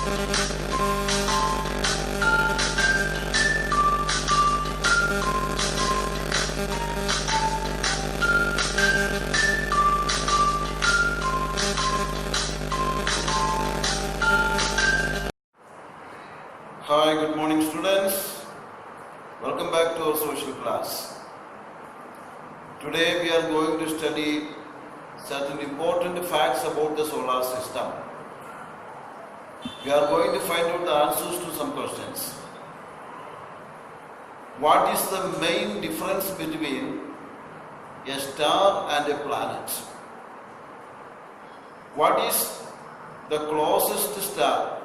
Hi, good morning students. Welcome back to our social class. Today we are going to study certain important facts about the solar system. We are going to find out the answers to some questions. What is the main difference between a star and a planet? What is the closest star,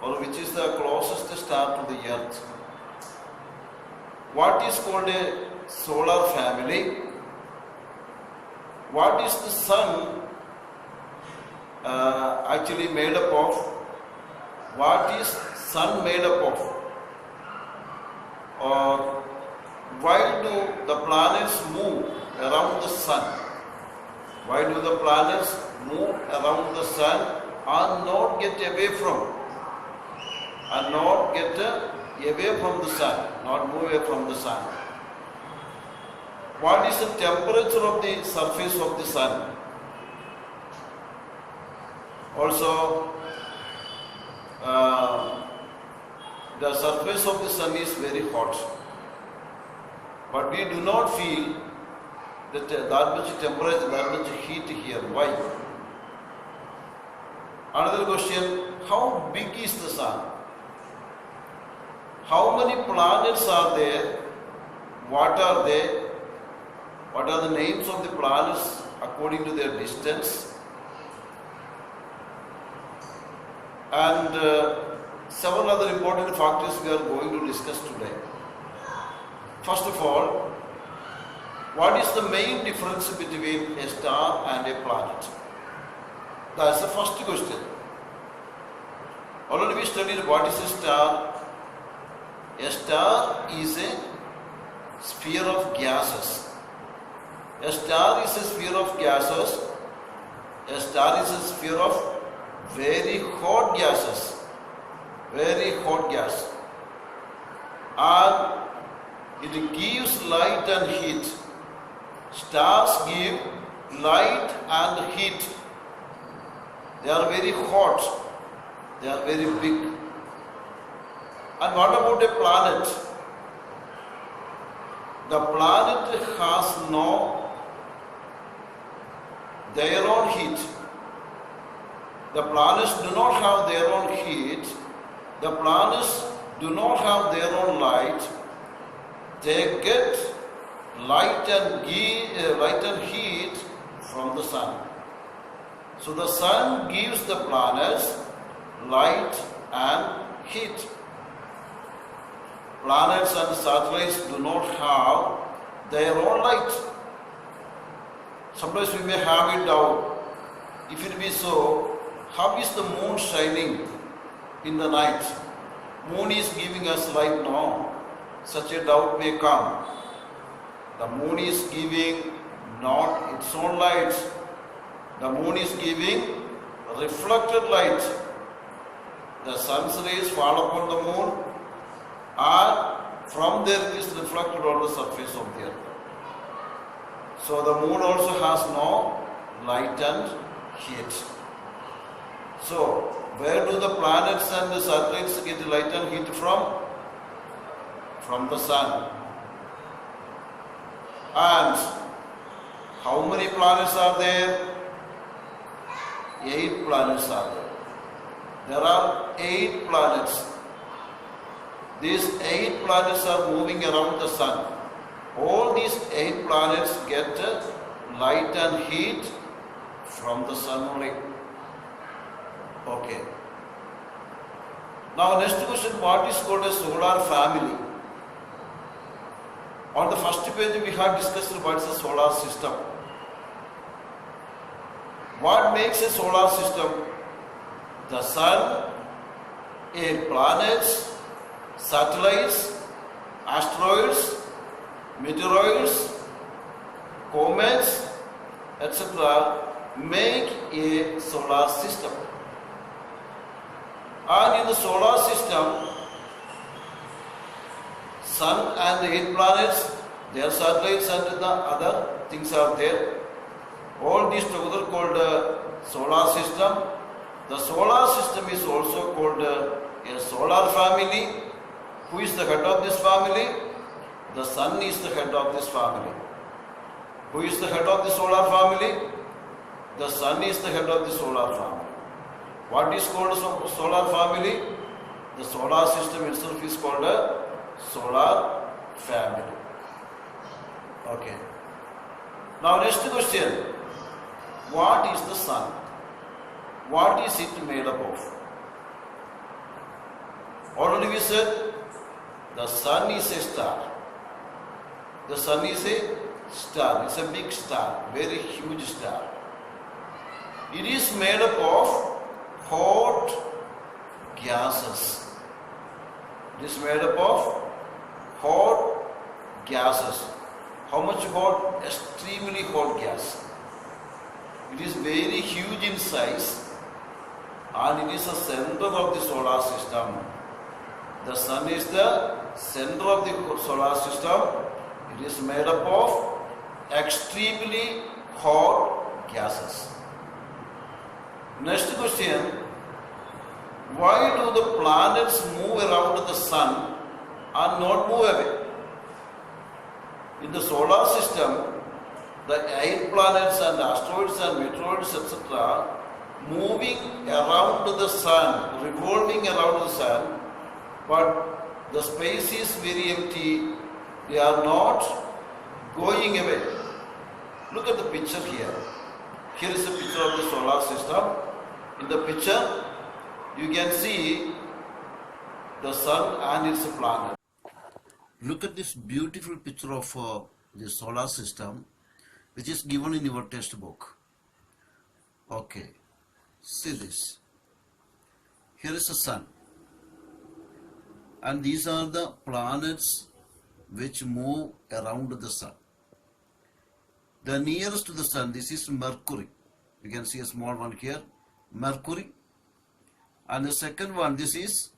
or which is the closest star to the earth? What is called a solar family? What is the sun actually made up of? What is sun made up of? Or why do the planets move around the sun? Why do the planets move around the sun and not get away from? And not get away from the sun, not move away from the sun. What is the temperature of the surface of the sun? Also, the surface of the sun is very hot, but we do not feel that much temperature, that much heat here. Why? Another question, how big is the sun? How many planets are there? What are they? What are the names of the planets according to their distance? And several other important factors we are going to discuss today. First of all, what is the main difference between a star and a planet? That's the first question. Already we studied what is a star. A star is a sphere of gases. A star is a sphere of gases. A star is a sphere of very hot gases. Very hot gas. And it gives light and heat. Stars give light and heat. They are very hot. They are very big. And what about a planet? The planet has their own heat. The planets do not have their own heat. The planets do not have their own light. They get light and heat from the sun. So the sun gives the planets light and heat. Planets and satellites do not have their own light. Sometimes we may have it down. If it be so, how is the moon shining in the night? Moon is giving us light now. Such a doubt may come. The moon is giving not its own light. The moon is giving reflected light. The sun's rays fall upon the moon, and from there it is reflected on the surface of the earth. So the moon also has no light and heat. So where do the planets and the satellites get light and heat from? From the sun. And how many planets are there? 8 planets are there. There are 8 planets. These 8 planets are moving around the sun. All these 8 planets get light and heat from the sun only. Okay. Now next question, what is called a solar family? On the first page we have discussed what is a solar system. What makes a solar system? The sun, 8 planets, satellites, asteroids, meteoroids, comets, etc. make a solar system. And in the solar system, sun and the 8 planets, their satellites and the other things are there. All these together called solar system. The solar system is also called a solar family. Who is the head of this family? The sun is the head of this family. Who is the head of the solar family? The sun is the head of the solar family. What is called a solar family? The solar system itself is called a solar family. Okay. Now next question. What is the sun? What is it made up of? Already we said the sun is a star. The sun is a star. It's a big star, very huge star. It is made up of hot gases. It is made up of hot gases. How much hot? Extremely hot gas. It is very huge in size and it is the center of the solar system. The sun is the center of the solar system. It is made up of extremely hot gases. Next question. Why do the planets move around the sun and not move away? In the solar system, the 8 planets and asteroids and meteoroids etc. moving around the sun, revolving around the sun, but the space is very empty. They are not going away. Look at the picture here. Here is a picture of the solar system. In the picture, you can see the sun and its planet. Look at this beautiful picture of the solar system, which is given in your textbook. Okay, see this. Here is the sun, and these are the planets which move around the sun. The nearest to the sun, this is Mercury. You can see a small one here, Mercury. And the second one, this is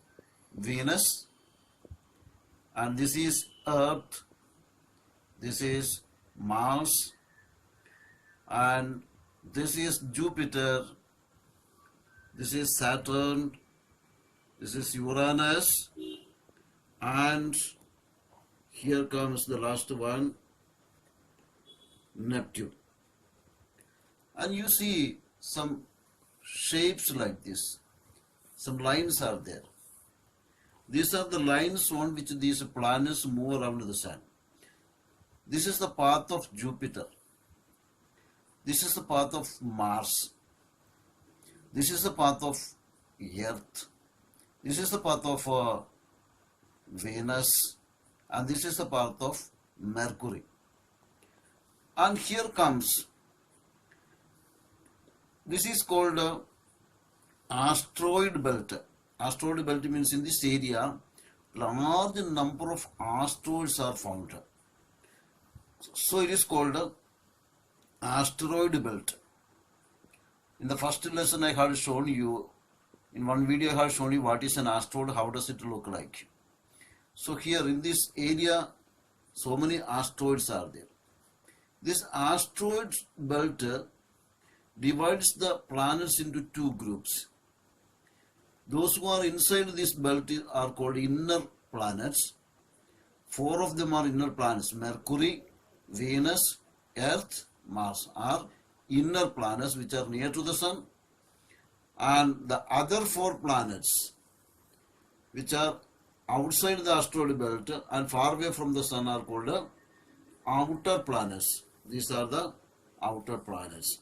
Venus. And this is Earth. This is Mars. And this is Jupiter. This is Saturn. This is Uranus. And here comes the last one, Neptune. And you see some shapes like this. Some lines are there. These are the lines on which these planets move around the sun. This is the path of Jupiter. This is the path of Mars. This is the path of Earth. This is the path of Venus. And this is the path of Mercury. And here comes, this is called asteroid belt. Asteroid belt means in this area, large number of asteroids are found. So it is called asteroid belt. In the first lesson I had shown you, in one video I had shown you what is an asteroid, how does it look like. So here in this area, so many asteroids are there. This asteroid belt divides the planets into 2 groups. Those who are inside this belt are called inner planets. 4 of them are inner planets. Mercury, Venus, Earth, Mars are inner planets which are near to the sun. And the other 4 planets which are outside the asteroid belt and far away from the sun are called outer planets. These are the outer planets.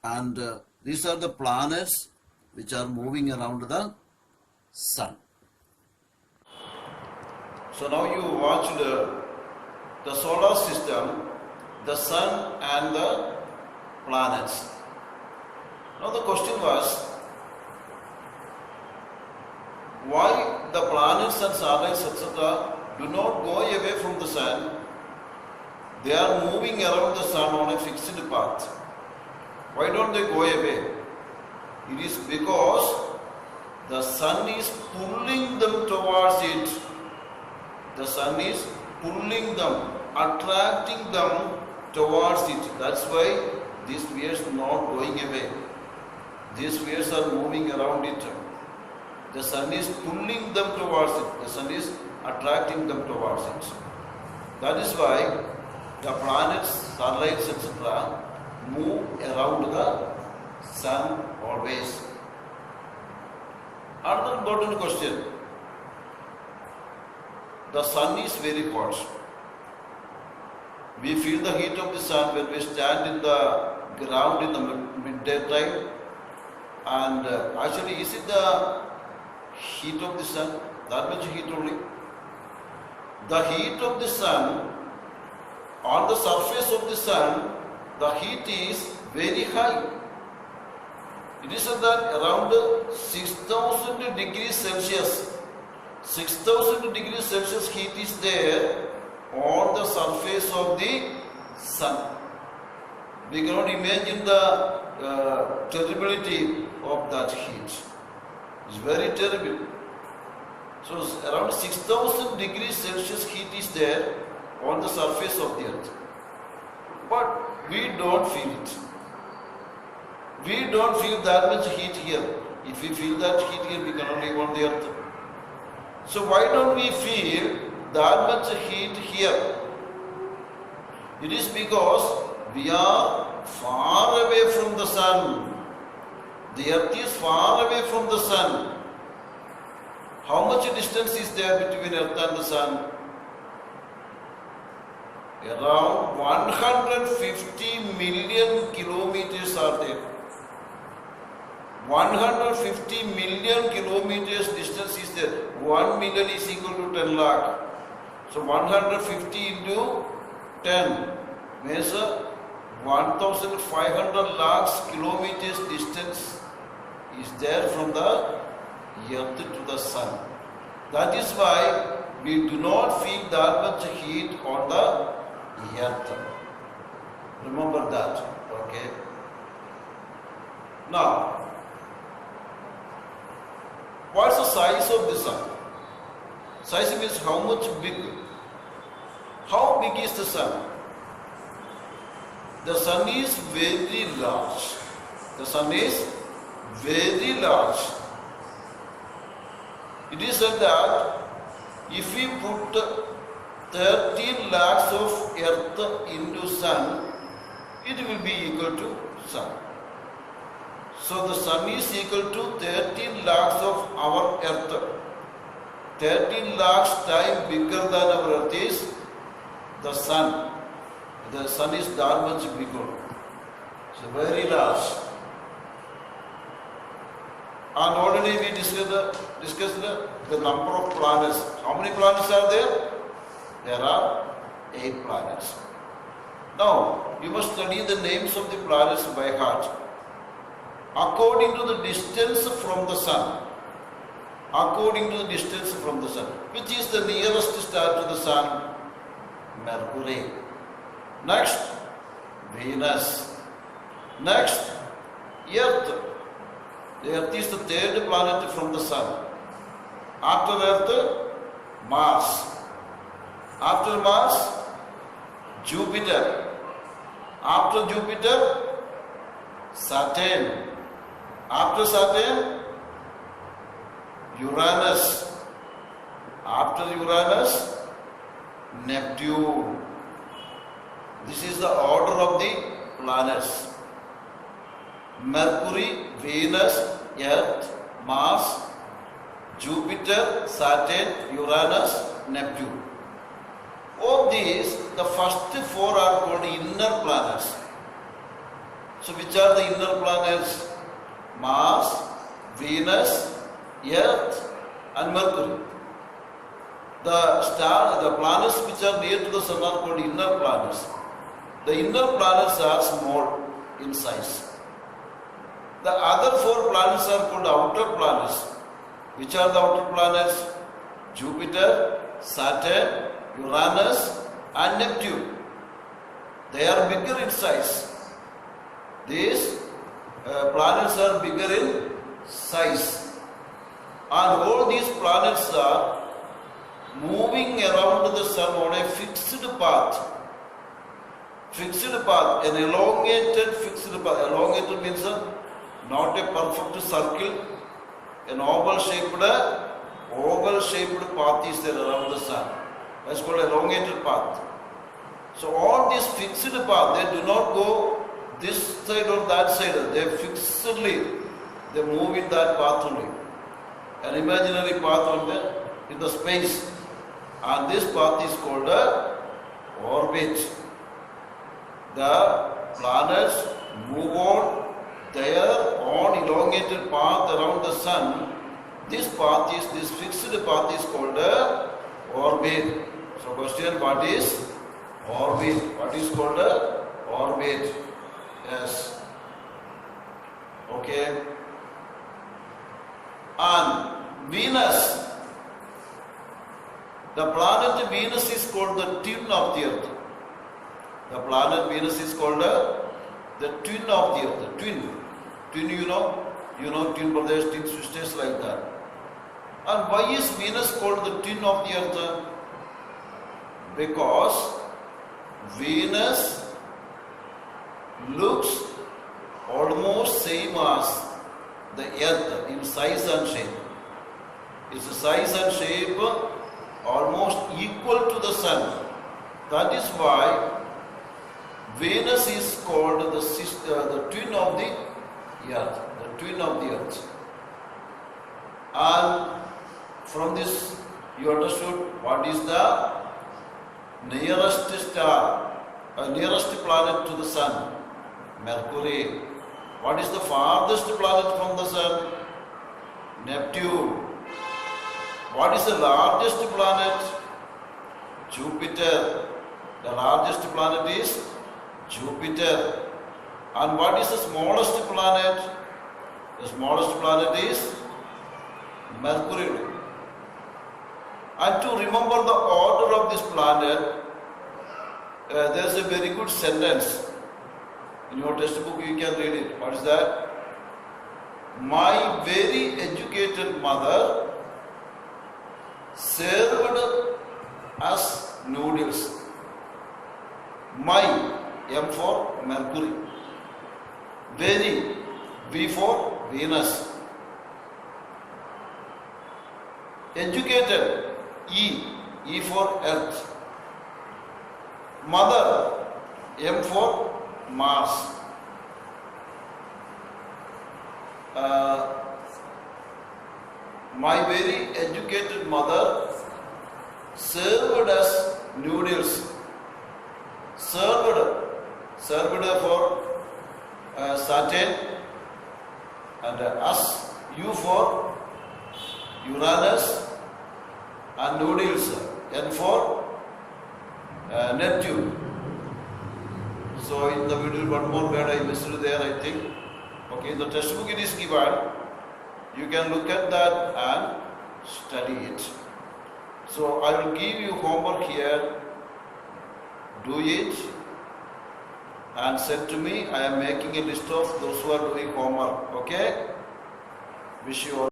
And these are the planets which are moving around the sun. So now you watched the solar system, the sun and the planets. Now the question was, why the planets and satellites etc. do not go away from the sun? They are moving around the sun on a fixed path. Why don't they go away? It is because sun is pulling them towards it. The sun is pulling them, attracting them towards it. That's why these spheres are not going away. These spheres are moving around it. The sun is pulling them towards it. The sun is attracting them towards it. That is why the planets, satellites, etc. move around the sun always. Another important question. The sun is very hot. We feel the heat of the sun when we stand in the ground in the midday time. And actually, is it the heat of the sun? That much heat only? The heat of the sun, on the surface of the sun, the heat is very high. It is at that around 6,000 degrees Celsius. 6,000 degrees Celsius heat is there on the surface of the sun. We cannot imagine the terribility of that heat. It's very terrible. So around 6,000 degrees Celsius heat is there on the surface of the earth. But we don't feel it. We don't feel that much heat here. If we feel that heat here, we cannot live on the earth. So why don't we feel that much heat here? It is because we are far away from the sun. The earth is far away from the sun. How much distance is there between earth and the sun? Around 150 million kilometers are there. 150 million kilometers distance is there. 1 million is equal to 10 lakh. So 150 into 10 means 1,500 lakhs kilometers distance is there from the earth to the sun. That is why we do not feel that much heat on the earth. Remember that. Okay. Now, what's the size of the sun? Size means how much big. How big is the sun? The sun is very large. The sun is very large. It is said that if we put 13 lakhs of earth into sun, it will be equal to sun. So the sun is equal to 13 lakhs of our earth. 13 lakhs times bigger than our earth is the sun. The sun is that much bigger. So very large. And already we discussed the number of planets. How many planets are there? There are 8 planets. Now, you must study the names of the planets by heart. According to the distance from the sun. According to the distance from the sun. Which is the nearest star to the sun? Mercury. Next, Venus. Next, Earth. The Earth is the 3rd planet from the sun. After Earth, Mars. After Mars, Jupiter. After Jupiter, Saturn. After Saturn, Uranus. After Uranus, Neptune. This is the order of the planets. Mercury, Venus, Earth, Mars, Jupiter, Saturn, Uranus, Neptune. Of these, the first 4 are called inner planets. So which are the inner planets? Mars, Venus, Earth and Mercury. The planets which are near to the sun are called inner planets. The inner planets are small in size. The other 4 planets are called outer planets. Which are the outer planets? Jupiter, Saturn, Uranus and Neptune. They are bigger in size. These planets are bigger in size. And all these planets are moving around the sun on a fixed path. Fixed path, an elongated fixed path. Elongated means not a perfect circle, an oval shaped path is there around the sun. That's called elongated path. So all these fixed path, they do not go this side or that side. They fixedly, they move in that path only. An imaginary path in the space. And this path is called orbit. The planets move on their own elongated path around the sun. This fixed path is called orbit. So question, what is orbit? What is called orbit? Yes. Okay. And Venus, the planet Venus is called the twin of the earth. The planet Venus is called the twin of the earth. Twin, you know twin brothers, twin sisters, like that. And why is Venus called the twin of the earth? Because Venus looks almost same as the earth in size and shape. Its size and shape almost equal to the sun. That is why Venus is called the twin of the earth. The twin of the earth. And from this you understood what is the nearest star, nearest planet to the sun? Mercury. What is the farthest planet from the sun? Neptune. What is the largest planet? Jupiter. The largest planet is Jupiter. And what is the smallest planet? The smallest planet is Mercury. And to remember the order of this planet, there is a very good sentence. In your textbook you can read it. What is that? My very educated mother served us noodles. My, M for Mercury. Very, V for Venus. Educated, E for Earth. Mother, M for Mars. My very educated mother served us noodles. Served for Saturn, and us, U for Uranus, and noodles, N for Neptune. So in the middle, one more word I missed there, I think. Okay, in the textbook it is given. You can look at that and study it. So I will give you homework here. Do it and send to me. I am making a list of those who are doing homework. Okay? Wish you all.